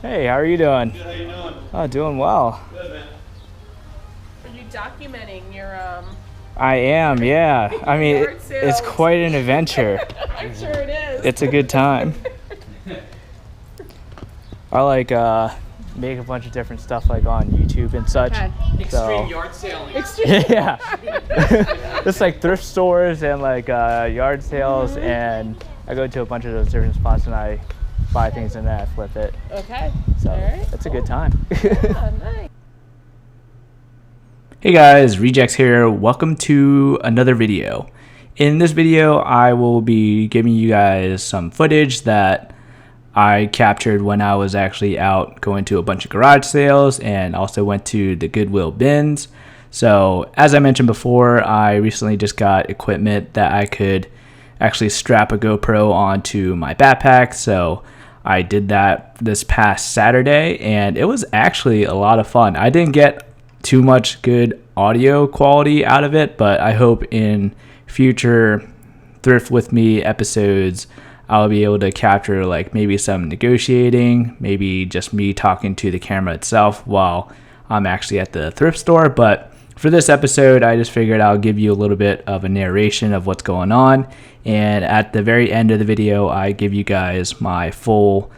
Hey, how are you doing? Good, how you doing? Oh, doing well. Good, man. Are you documenting your I am, yeah. I mean, yard it's sales? quite an adventure. I'm sure it is. It's a good time. I like make a bunch of different stuff like on YouTube and such. Okay. Extreme yard selling. Yeah. It's like thrift stores and like yard sales, and I go to a bunch of those different spots and I buy things and then I flip it. Okay. So All right. it's a good time. Yeah, nice. Hey guys, Rejects here. Welcome to another video. In this video, I will be giving you guys some footage that I captured when I was actually out going to a bunch of garage sales and also went to the Goodwill bins. So as I mentioned before, I recently just got equipment that I could actually strap a GoPro onto my backpack. So I did that this past Saturday and it was actually a lot of fun. I didn't get too much good audio quality out of it, but I hope in future Thrift With Me episodes I'll be able to capture like maybe some negotiating, maybe just me talking to the camera itself while I'm actually at the thrift store. But for this episode, I just figured I'll give you a little bit of a narration of what's going on, and at the very end of the video I give you guys my full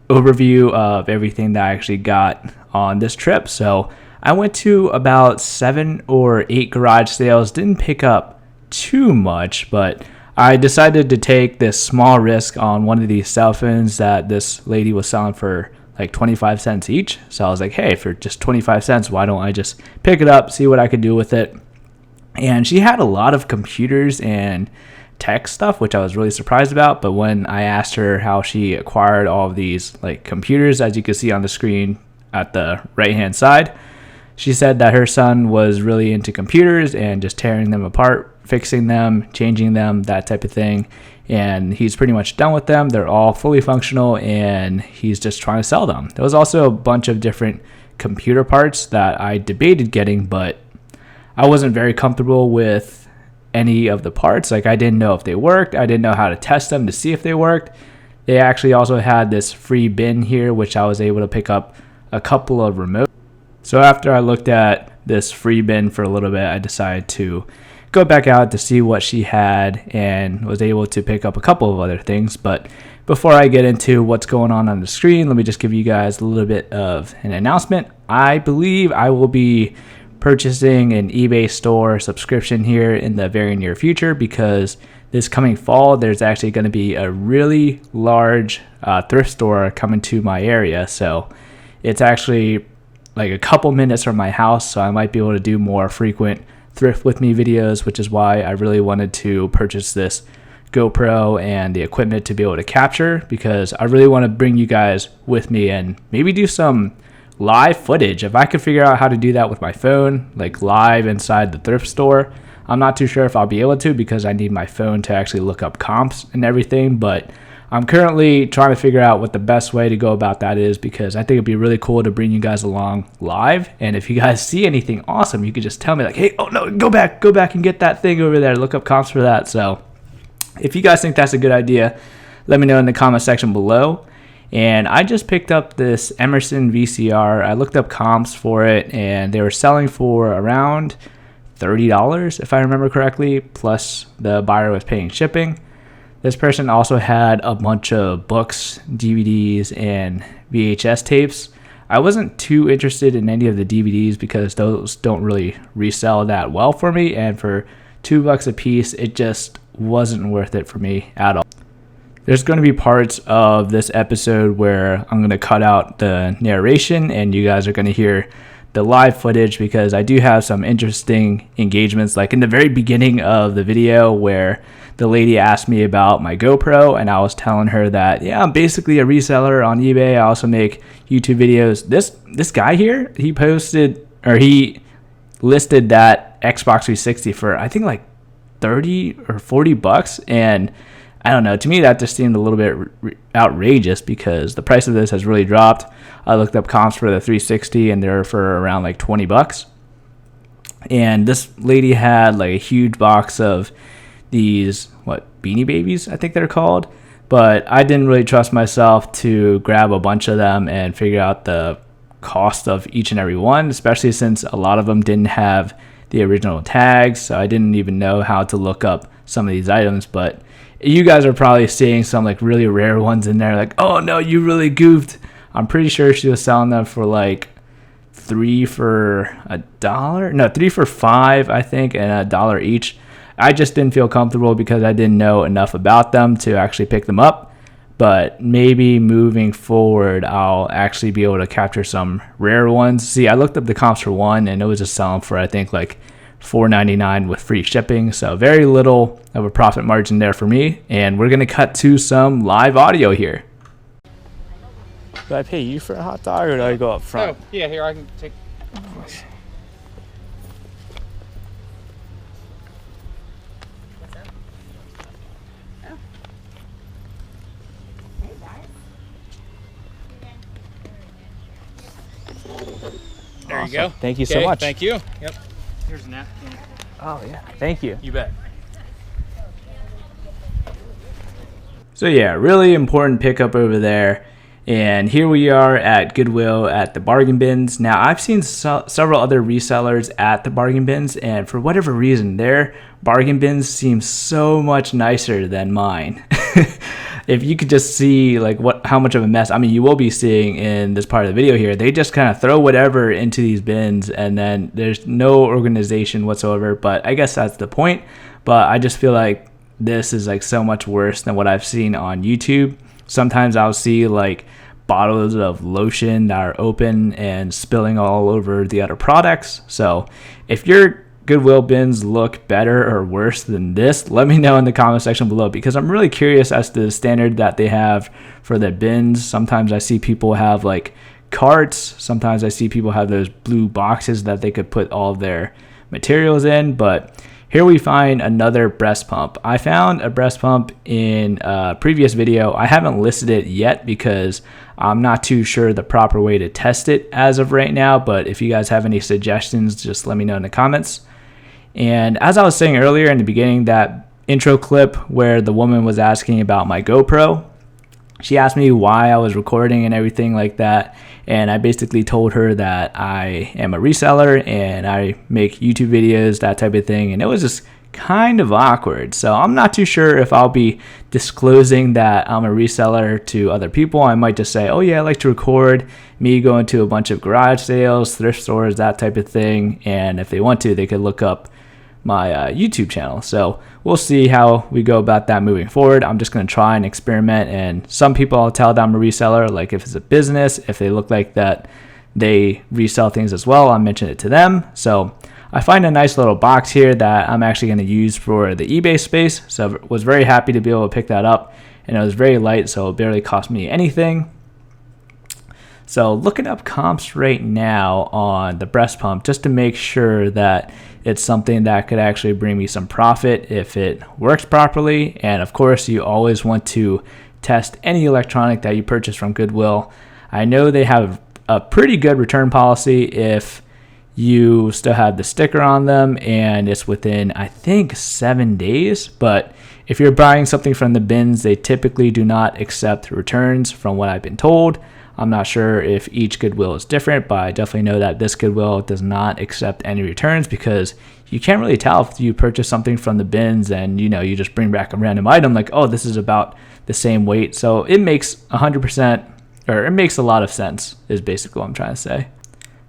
overview of everything that I actually got on this trip. So I went to about 7 or 8 garage sales, didn't pick up too much, but I decided to take this small risk on one of these cell phones that this lady was selling for like 25 cents each. So I was like, hey, for just 25 cents, why don't I just pick it up, see what I could do with it? And she had a lot of computers and tech stuff, which I was really surprised about. But when I asked her how she acquired all of these like computers, as you can see on the screen at the right hand side, she said that her son was really into computers and just tearing them apart, fixing them, changing them, that type of thing. And he's pretty much done with them. They're all fully functional and he's just trying to sell them. There was also a bunch of different computer parts that I debated getting, but I wasn't very comfortable with any of the parts. Like I didn't know if they worked. I didn't know how to test them to see if they worked. They actually also had this free bin here, which I was able to pick up a couple of remote. So after I looked at this free bin for a little bit, I decided to go back out to see what she had and was able to pick up a couple of other things. But before I get into what's going on the screen, let me just give you guys a little bit of an announcement. I believe I will be purchasing an eBay store subscription here in the very near future, because this coming fall, there's actually going to be a really large thrift store coming to my area. So it's actually like a couple minutes from my house, so I might be able to do more frequent Thrift With Me videos, which is why I really wanted to purchase this GoPro and the equipment to be able to capture, because I really want to bring you guys with me and maybe do some live footage. If I could figure out how to do that with my phone, like live inside the thrift store. I'm not too sure if I'll be able to, because I need my phone to actually look up comps and everything, but I'm currently trying to figure out what the best way to go about that is, because I think it'd be really cool to bring you guys along live. And if you guys see anything awesome, you could just tell me like, hey, oh no, go back and get that thing over there, look up comps for that. So if you guys think that's a good idea, let me know in the comment section below. And I just picked up this Emerson VCR. I looked up comps for it and they were selling for around $30 if I remember correctly, plus the buyer was paying shipping. This person also had a bunch of books, DVDs, and VHS tapes. I wasn't too interested in any of the DVDs because those don't really resell that well for me, and for $2 a piece, it just wasn't worth it for me at all. There's going to be parts of this episode where I'm going to cut out the narration and you guys are going to hear the live footage, because I do have some interesting engagements, like in the very beginning of the video where the lady asked me about my GoPro and I was telling her that, yeah, I'm basically a reseller on eBay. I also make YouTube videos. This guy here, he listed that Xbox 360 for I think like $30 or $40, and I don't know, to me that just seemed a little bit outrageous because the price of this has really dropped. I looked up comps for the 360 and they're for around like $20. And this lady had like a huge box of these, Beanie Babies, I think they're called. but I didn't really trust myself to grab a bunch of them and figure out the cost of each and every one, especially since a lot of them didn't have the original tags, so I didn't even know how to look up some of these items. But you guys are probably seeing some like really rare ones in there, like, oh no, you really goofed. I'm pretty sure she was selling them for like 3 for $1. No, 3 for $5, I think, and $1 each. I just didn't feel comfortable because I didn't know enough about them to actually pick them up. But maybe moving forward, I'll actually be able to capture some rare ones. See, I looked up the comps for one, and it was just selling for, I think, like $4.99 with free shipping. So very little of a profit margin there for me. And we're going to cut to some live audio here. Do I pay you for a hot dog, or do I go up front? Oh, yeah, here, I can take. There you go. Thank you so much. Thank you. Yep. Here's a napkin. Oh, yeah. Thank you. You bet. So, yeah, really important pickup over there. And here we are at Goodwill at the bargain bins. Now, I've seen several other resellers at the bargain bins, and for whatever reason, their bargain bins seem so much nicer than mine. If you could just see like how much of a mess, I mean, you will be seeing in this part of the video here, they just kind of throw whatever into these bins, and then there's no organization whatsoever. But I guess that's the point. But I just feel like this is like so much worse than what I've seen on YouTube. Sometimes I'll see like bottles of lotion that are open and spilling all over the other products. So if your Goodwill bins look better or worse than this, let me know in the comment section below, because I'm really curious as to the standard that they have for their bins. Sometimes I see people have like carts. Sometimes I see people have those blue boxes that they could put all of their materials in. But here we find another breast pump. I found a breast pump in a previous video. I haven't listed it yet because I'm not too sure the proper way to test it as of right now. But if you guys have any suggestions, just let me know in the comments. And as I was saying earlier in the beginning, that intro clip where the woman was asking about my GoPro, she asked me why I was recording and everything like that. And I basically told her that I am a reseller and I make YouTube videos, that type of thing. And it was just kind of awkward. So I'm not too sure if I'll be disclosing that I'm a reseller to other people. I might just say, oh yeah, I like to record me going to a bunch of garage sales, thrift stores, that type of thing. And if they want to, they could look up my YouTube channel. So we'll see how we go about that moving forward. I'm just going to try and experiment, and some people I'll tell that I'm a reseller, like if it's a business, if they look like that they resell things as well, I'll mention it to them. So I find a nice little box here that I'm actually going to use for the eBay space. So I was very happy to be able to pick that up, and it was very light, so it barely cost me anything. So looking up comps right now on the breast pump just to make sure that it's something that could actually bring me some profit if it works properly. And of course, you always want to test any electronic that you purchase from Goodwill. I know they have a pretty good return policy if you still have the sticker on them and it's within, I think, 7 days. But if you're buying something from the bins, they typically do not accept returns from what I've been told. I'm not sure if each Goodwill is different, but I definitely know that this Goodwill does not accept any returns, because you can't really tell if you purchase something from the bins and you just bring back a random item like, oh, this is about the same weight. So it makes 100%, or it makes a lot of sense, is basically what I'm trying to say.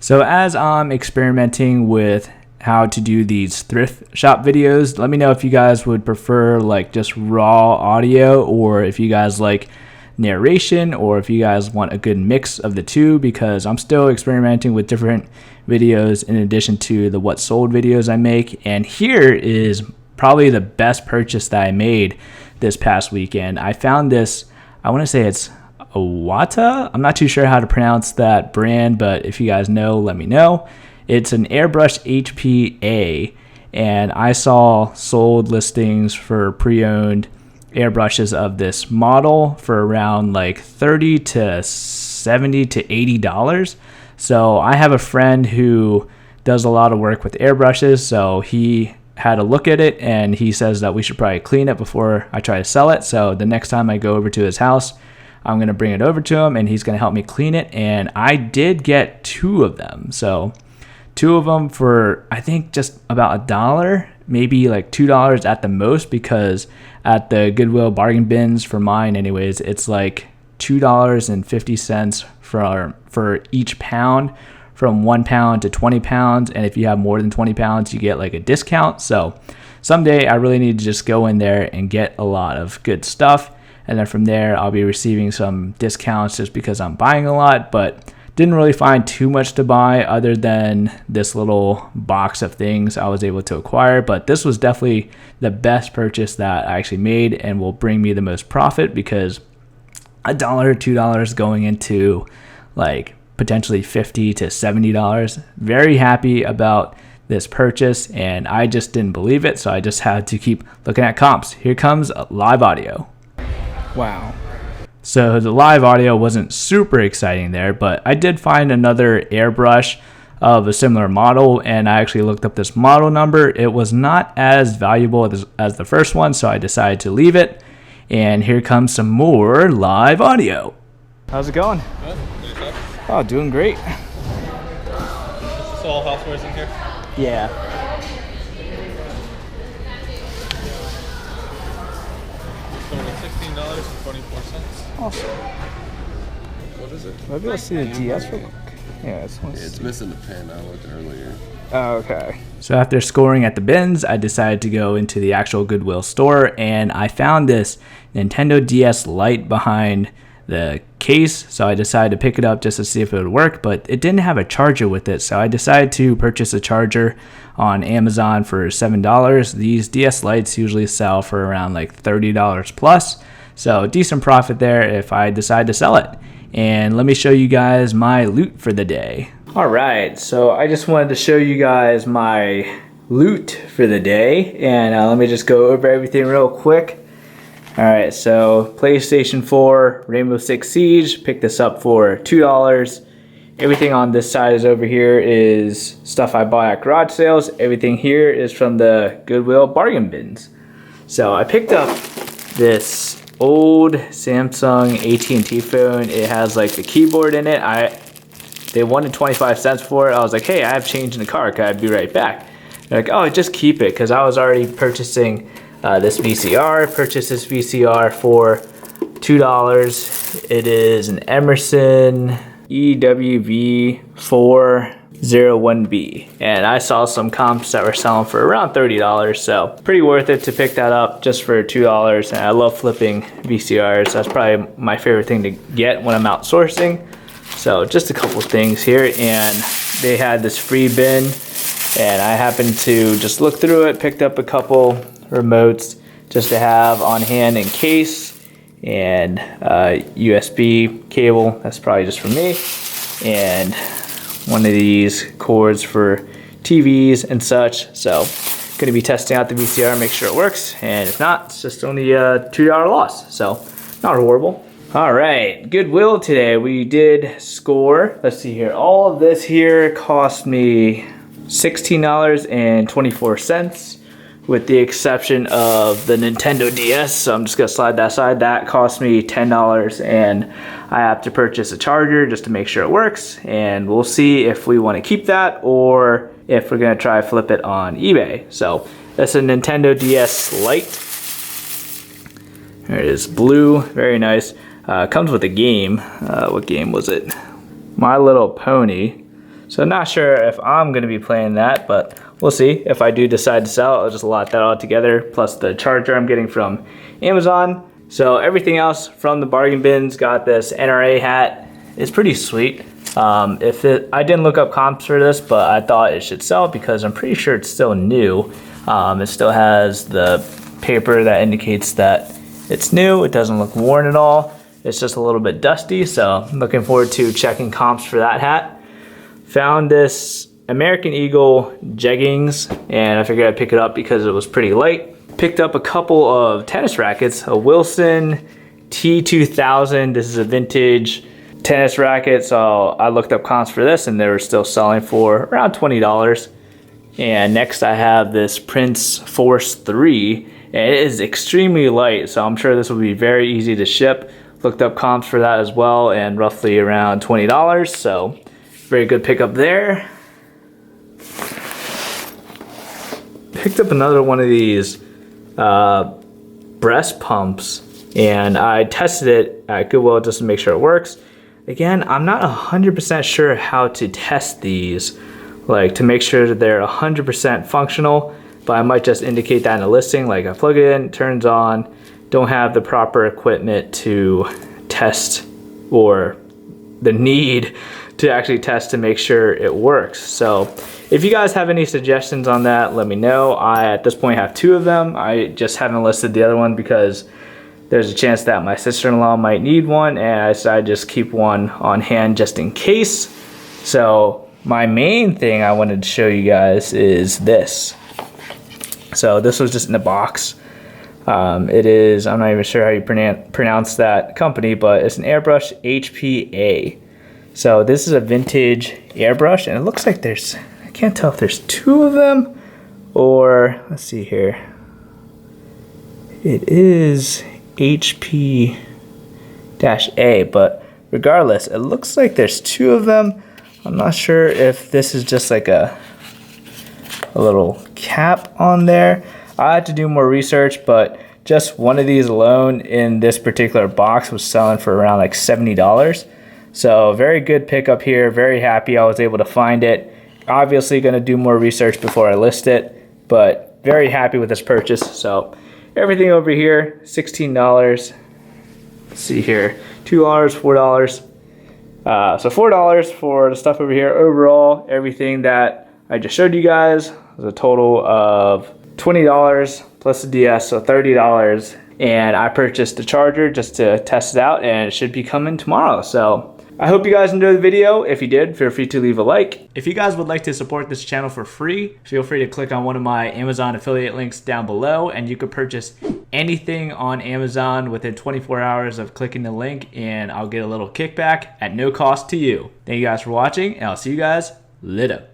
So as I'm experimenting with how to do these thrift shop videos, let me know if you guys would prefer like just raw audio, or if you guys like narration, or if you guys want a good mix of the two, because I'm still experimenting with different videos in addition to the what sold videos I make. And here is probably the best purchase that I made this past weekend. I found this, I want to say it's Iwata. I'm not too sure how to pronounce that brand, but if you guys know, let me know. It's an airbrush HPA, and I saw sold listings for pre-owned airbrushes of this model for around like $30 to $70 to $80. So I have a friend who does a lot of work with airbrushes, so he had a look at it, and he says that we should probably clean it before I try to sell it. So the next time I go over to his house, I'm going to bring it over to him, and he's going to help me clean it. And I did get 2 of them. So 2 of them for, I think, just about $1, maybe like $2 at the most, because at the Goodwill bargain bins, for mine anyways, it's like $2.50 for each pound, from 1 pound to 20 pounds. And if you have more than 20 pounds, you get like a discount. So someday I really need to just go in there and get a lot of good stuff. And then from there, I'll be receiving some discounts just because I'm buying a lot, but didn't really find too much to buy other than this little box of things I was able to acquire. But this was definitely the best purchase that I actually made and will bring me the most profit, because $1 or $2 going into like potentially $50 to $70. Very happy about this purchase, and I just didn't believe it, so I just had to keep looking at comps. Here comes live audio. Wow. So the live audio wasn't super exciting there, but I did find another airbrush of a similar model, and I actually looked up this model number. It was not as valuable as the first one, so I decided to leave it. And here comes some more live audio. How's it going? Good. Oh, doing great. Is this all housewares in here? Yeah. $16.24. Awesome. What is it? Maybe I'll see the DS real quick. Yeah, It's missing the pen. I looked earlier. Oh, okay. So after scoring at the bins, I decided to go into the actual Goodwill store, and I found this Nintendo DS Lite behind the case. So I decided to pick it up just to see if it would work, but it didn't have a charger with it. So I decided to purchase a charger on Amazon for $7. These DS Lites usually sell for around like $30 plus. So decent profit there if I decide to sell it. And let me show you guys my loot for the day. All right, so I just wanted to show you guys my loot for the day, and let me just go over everything real quick. All right, so PlayStation 4 Rainbow Six Siege, picked this up for $2. Everything on this side is over here is stuff I bought at garage sales. Everything here is from the Goodwill bargain bins. So I picked up this old Samsung AT&T phone. It has like the keyboard in it. They wanted 25 cents for it. I was like, hey, I have change in the car. Can I be right back? They're like, oh, just keep it, because I was already purchasing this VCR. Purchased this VCR for $2. It is an Emerson EWV401B, and I saw some comps that were selling for around $30, so pretty worth it to pick that up just for $2. And I love flipping VCRs. That's probably my favorite thing to get when I'm outsourcing. So just a couple things here, and they had this free bin, and I happened to just look through it, picked up a couple remotes just to have on hand in case, and USB cable, that's probably just for me, and one of these cords for TVs and such. So going to be testing out the VCR, make sure it works, and if not, it's just only a $2 loss, so not horrible. All right, Goodwill today, we did score. Let's see here. All of this here cost me $16.24, with the exception of the Nintendo DS. So I'm just gonna slide that aside. That cost me $10, and I have to purchase a charger just to make sure it works. And we'll see if we want to keep that or if we're gonna try flip it on eBay. So that's a Nintendo DS Lite. There it is, blue, very nice. Comes with a game. What game was it? My Little Pony. So not sure if I'm going to be playing that, but we'll see. If I do decide to sell, I'll just lot that all together, plus the charger I'm getting from Amazon. So everything else from the bargain bins. Got this NRA hat. It's pretty sweet. I didn't look up comps for this, but I thought it should sell because I'm pretty sure it's still new. It still has the paper that indicates that it's new. It doesn't look worn at all. It's just a little bit dusty, so I'm looking forward to checking comps for that hat. Found this American Eagle jeggings, and I figured I'd pick it up because it was pretty light. Picked up a couple of tennis rackets, a Wilson T2000. This is a vintage tennis racket, so I looked up comps for this, and they were still selling for around $20. And next I have this Prince Force 3. And it is extremely light, so I'm sure this will be very easy to ship. Looked up comps for that as well, and roughly around $20, so very good pickup there. Picked up another one of these breast pumps, and I tested it at Goodwill just to make sure it works. Again, I'm not 100% sure how to test these, like to make sure that they're 100% functional, but I might just indicate that in the listing, like I plug it in, turns on, don't have the proper equipment to test or the need to actually test to make sure it works. So if you guys have any suggestions on that, let me know. I at this point have 2 of them. I just haven't listed the other one because there's a chance that my sister-in-law might need one, and I decided to just keep one on hand just in case. So my main thing I wanted to show you guys is this. So this was just in a box. It is, I'm not even sure how you pronounce that company, but it's an airbrush HPA. So this is a vintage airbrush, and it looks like there's, I can't tell if there's 2 of them or, let's see here. It is HP-A, but regardless, it looks like there's 2 of them. I'm not sure if this is just like a little cap on there. I had to do more research, but just one of these alone in this particular box was selling for around like $70. So very good pickup here. Very happy I was able to find it. Obviously going to do more research before I list it, but very happy with this purchase. So everything over here, $16. Let's see here, $2, $4. So $4 for the stuff over here. Overall, everything that I just showed you guys was a total of $20 plus the DS, so $30. And I purchased the charger just to test it out, and it should be coming tomorrow. So I hope you guys enjoyed the video. If you did, feel free to leave a like. If you guys would like to support this channel for free, feel free to click on one of my Amazon affiliate links down below, and you could purchase anything on Amazon within 24 hours of clicking the link, and I'll get a little kickback at no cost to you. Thank you guys for watching, and I'll see you guys later.